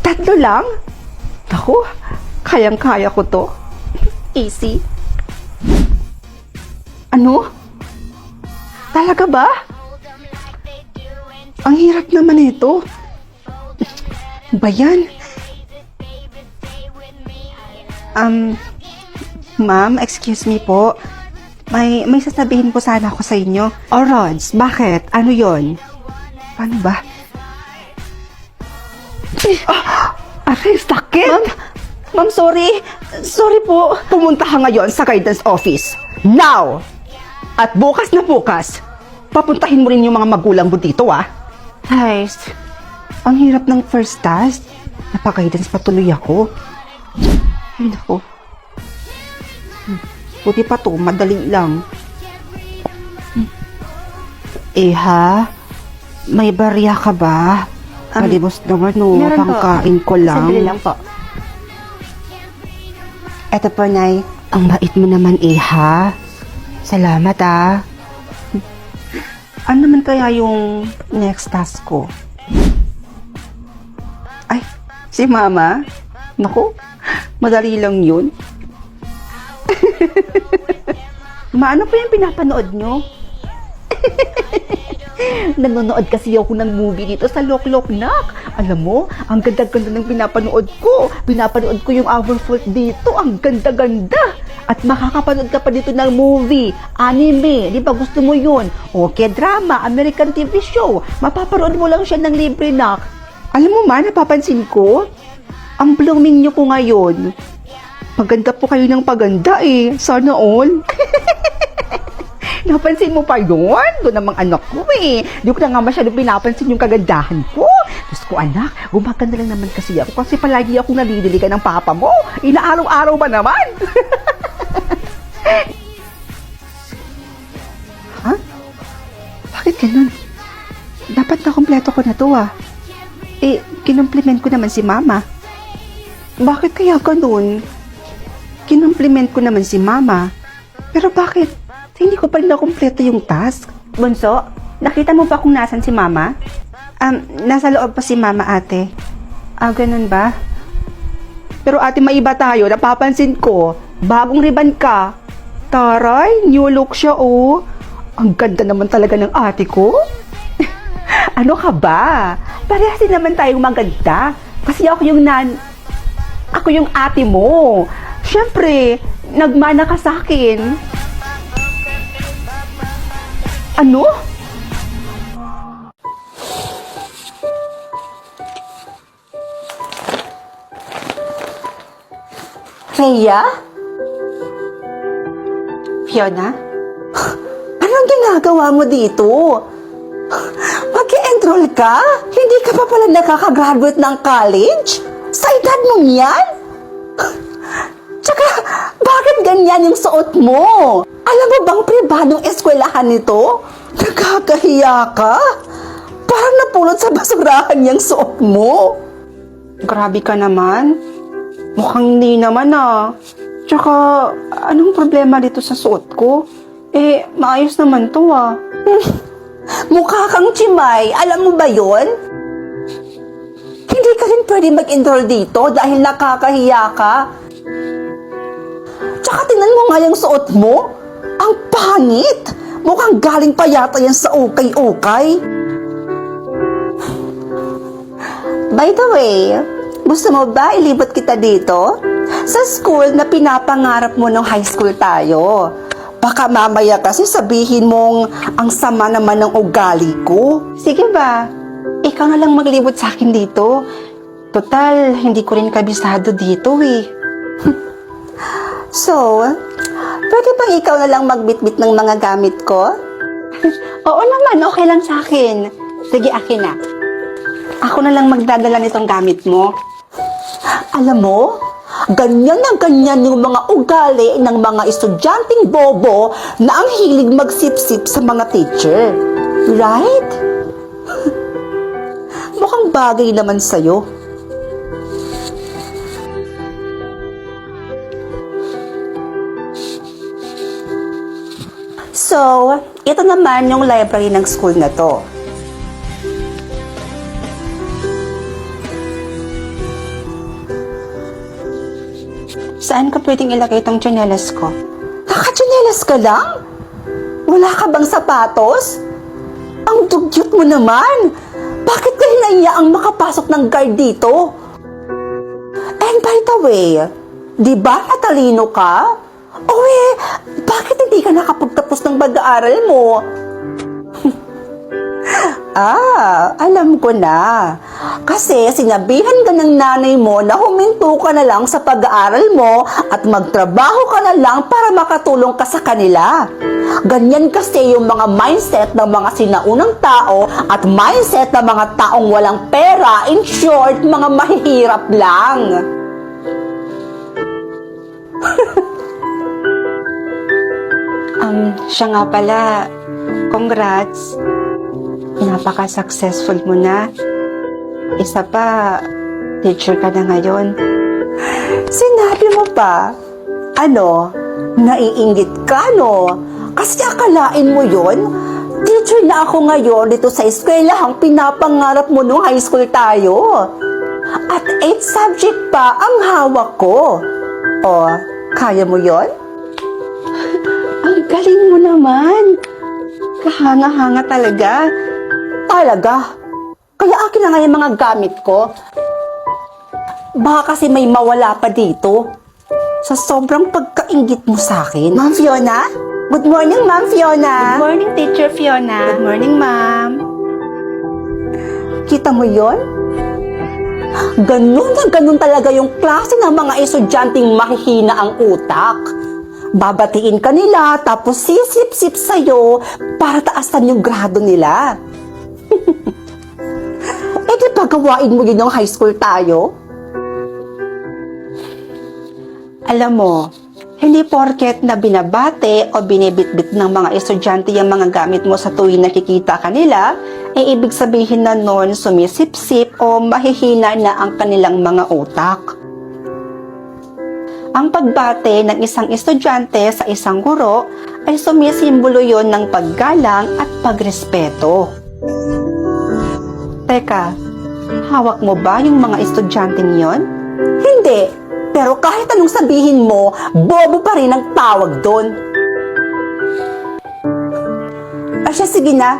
Tatlo lang? Naku, kayang-kaya ko to. Easy. Ano? Talaga ba? Ang hirap naman ito. Ba yan? Ma'am, excuse me po. May sasabihin po sana ako sa inyo. Oh, Rods, bakit? Ano yon? Paano ba? Aray, sakit! Ma'am, sorry. Sorry po. Pumunta ka ngayon sa guidance office. Now! At bukas na bukas, papuntahin mo rin yung mga magulang mo dito, ah. Guys, ang hirap ng first task. Napaka-guidance patuloy ako. Ay, naku. Buti pa to, madali lang. Ha? May barya ka ba? Kalimos naman, no. Pangkain ko lang. Sandali lang po. Eto po, Nay. Ang bait mo naman, ha? Salamat, ah. Ano naman kaya yung next task ko? Ay, si Mama? Naku, madali lang yun. Maano po yung pinapanood nyo? Nanonood kasi ako ng movie dito sa Lokloknak. Alam mo, ang ganda-ganda ng pinapanood ko. Pinapanood ko yung Our Fault dito. Ang ganda-ganda. At makakapanood ka pa dito ng movie, anime. Di ba gusto mo yun? Okay, drama, American TV show. Mapaparoon mo lang siya ng libre, nak. Alam mo man, napapansin ko, ang blooming nyo po ngayon. Maganda po kayo ng paganda eh. Sana all. Napansin mo pa yun? Doon namang anak ko eh. Di ko na nga masyadong pinapansin yung kagandahan ko. Diyos ko anak, gumaganda lang naman kasi ako kasi palagi akong nalililigan ng papa mo. Inaaraw-araw ba naman? Ha? Bakit ganun? Dapat na kompleto ko na to ah. Kinumplement ko naman si mama. Bakit kaya ganun? Kinumplement ko naman si mama. Pero bakit? Hindi ko pa rin nakumpleto yung task. Bunso, nakita mo ba kung nasan si mama? Nasa loob pa si mama, ate. Ganun ba? Pero ate, maiba tayo. Napapansin ko, bagong ribbon ka. Taray, new look siya, oh. Ang ganda naman talaga ng ate ko. Ano ka ba? Parehas din naman tayong maganda. Kasi ako yung ate mo. Siyempre, nagmana ka sa akin. Ano? Rhea? Fiona? Anong ginagawa mo dito? Mag-i-enroll ka? Hindi ka pa pala nakakagraduate ng college? Sa edad mong yan? Tsaka, bakit ganyan yung suot mo? Alam mo bang pribadong eskwelahan nito? Nakakahiya ka? Parang napulot sa basurahan yung suot mo. Grabe ka naman. Mukhang hindi naman ah. Tsaka, anong problema dito sa suot ko? Maayos naman to ah. Mukha kang chimay. Alam mo ba yon? Hindi ka rin pwede mag-enroll dito dahil nakakahiya ka. Tsaka tingnan mo nga yung suot mo. Ang pangit! Mukhang galing pa yata yan sa ukay-ukay. By the way, gusto mo ba ilibot kita dito? Sa school na pinapangarap mo nung high school tayo. Baka mamaya kasi sabihin mong ang sama naman ng ugali ko. Sige ba? Ikaw na lang maglibot sa akin dito. Total, hindi ko rin kabisado dito eh. So, pwede bang ikaw na lang magbitbit ng mga gamit ko? Oo naman, okay lang sa akin. Sige, akin na. Ako na lang magdadala nitong gamit mo. Alam mo, ganyan na ganyan yung mga ugali ng mga estudyanteng bobo na ang hilig magsip-sip sa mga teacher. Right? Mukhang bagay naman sa'yo. So, ito naman yung library ng school na to. Saan ko pwedeng ilagay itong tsinelas ko? Naka-tsinelas ka lang? Wala ka bang sapatos? Ang dugyot mo naman! Bakit ka hinahiyaang makapasok ng guard dito? And by the way, di ba natalino ka? Bakit hindi ka nakapagtapos ng pag-aaral mo? Alam ko na. Kasi sinabihan ka ng nanay mo na huminto ka na lang sa pag-aaral mo at magtrabaho ka na lang para makatulong ka sa kanila. Ganyan kasi yung mga mindset ng mga sinaunang tao at mindset ng mga taong walang pera. In short, mga mahihirap lang. Siya nga pala, congrats. Napaka-successful mo na. Isa pa, teacher ka na ngayon. Sinabi mo pa? Naiinggit ka, no? Kasi akalain mo yon? Teacher na ako ngayon dito sa eskwelahang pinapangarap mo nung high school tayo. At 8 subject pa ang hawak ko. Kaya mo yon? Ang galing mo naman. Kahanga-hanga talaga. Talaga? Kaya akin na nga yung mga gamit ko. Baka kasi may mawala pa dito. Sa sobrang pagkainggit mo sa akin. Ma'am Fiona? Good morning, Ma'am Fiona. Good morning, Teacher Fiona. Good morning, Ma'am. Kita mo yon? Ganun na ganun talaga yung klase ng mga estudyanteng mahihina ang utak. Babatiin ka nila, tapos sisip-sip sa'yo para taasan yung grado nila. Di pagawain mo yun ng high school tayo? Alam mo, hindi porket na binabate o binibitbit ng mga estudyante yung mga gamit mo sa tuwing nakikita kanila, ibig sabihin na nun sumisip-sip o mahihina na ang kanilang mga utak. Ang pagbate ng isang estudyante sa isang guro ay sumisimbolo yon ng paggalang at pagrespeto. Teka, hawak mo ba yung mga estudyanteng yon? Hindi, pero kahit anong sabihin mo, bobo pa rin ang tawag doon. Sige na,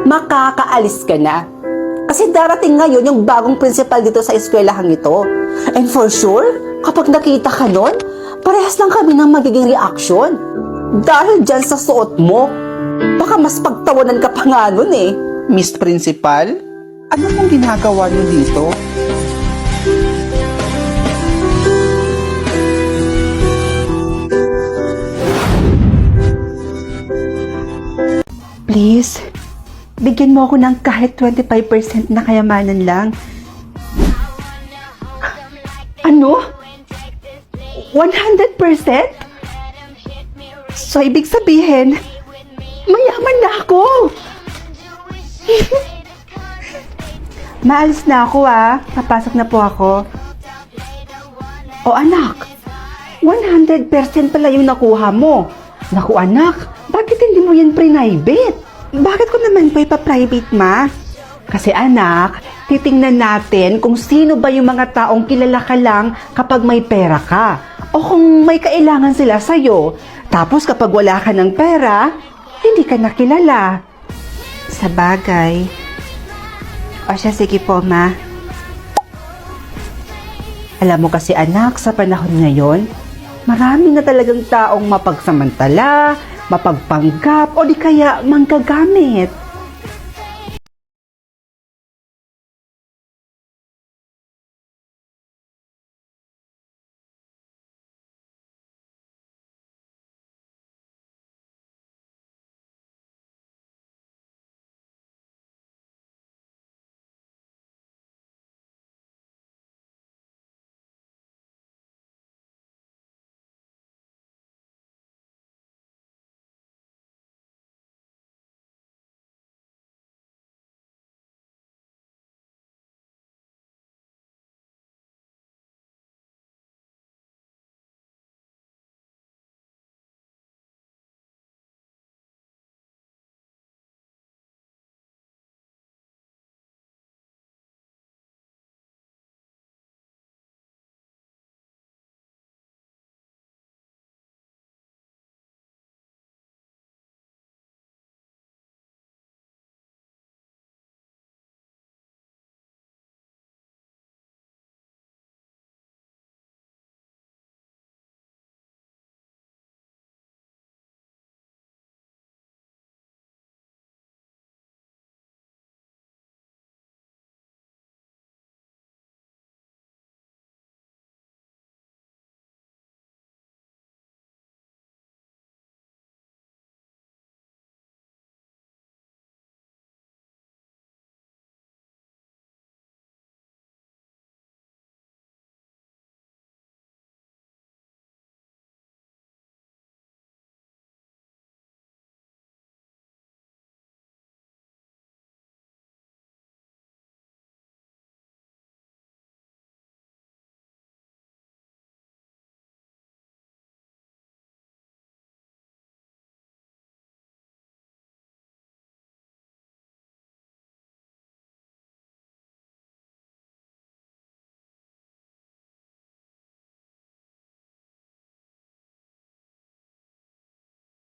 makakaalis ka na. Kasi darating ngayon yung bagong principal dito sa eskwelahang ito. And for sure, kapag nakita ka nun, parehas lang kami ng magiging reaction. Dahil dyan sa suot mo, baka mas pagtawanan ka pa nga nun eh. Miss Principal, ano pong ginagawa niyo dito? Please, bigyan mo ako ng kahit 25% na kayamanan lang. Ano? 100%? So, ibig sabihin, mayaman na ako. Maalis na ako Papasok na po ako. Anak, 100% pala yung nakuha mo. Naku anak, bakit hindi mo yan private? Bakit ko naman po ipa-private, ma? Kasi anak, titingnan natin kung sino ba yung mga taong kilala ka lang kapag may pera ka. O kung may kailangan sila sa'yo. Tapos kapag wala ka ng pera, hindi ka nakilala. Sa bagay. Sige po, ma. Alam mo kasi anak, sa panahon ngayon, marami na talagang taong mapagsamantala, mapagpanggap, o di kaya manggagamit.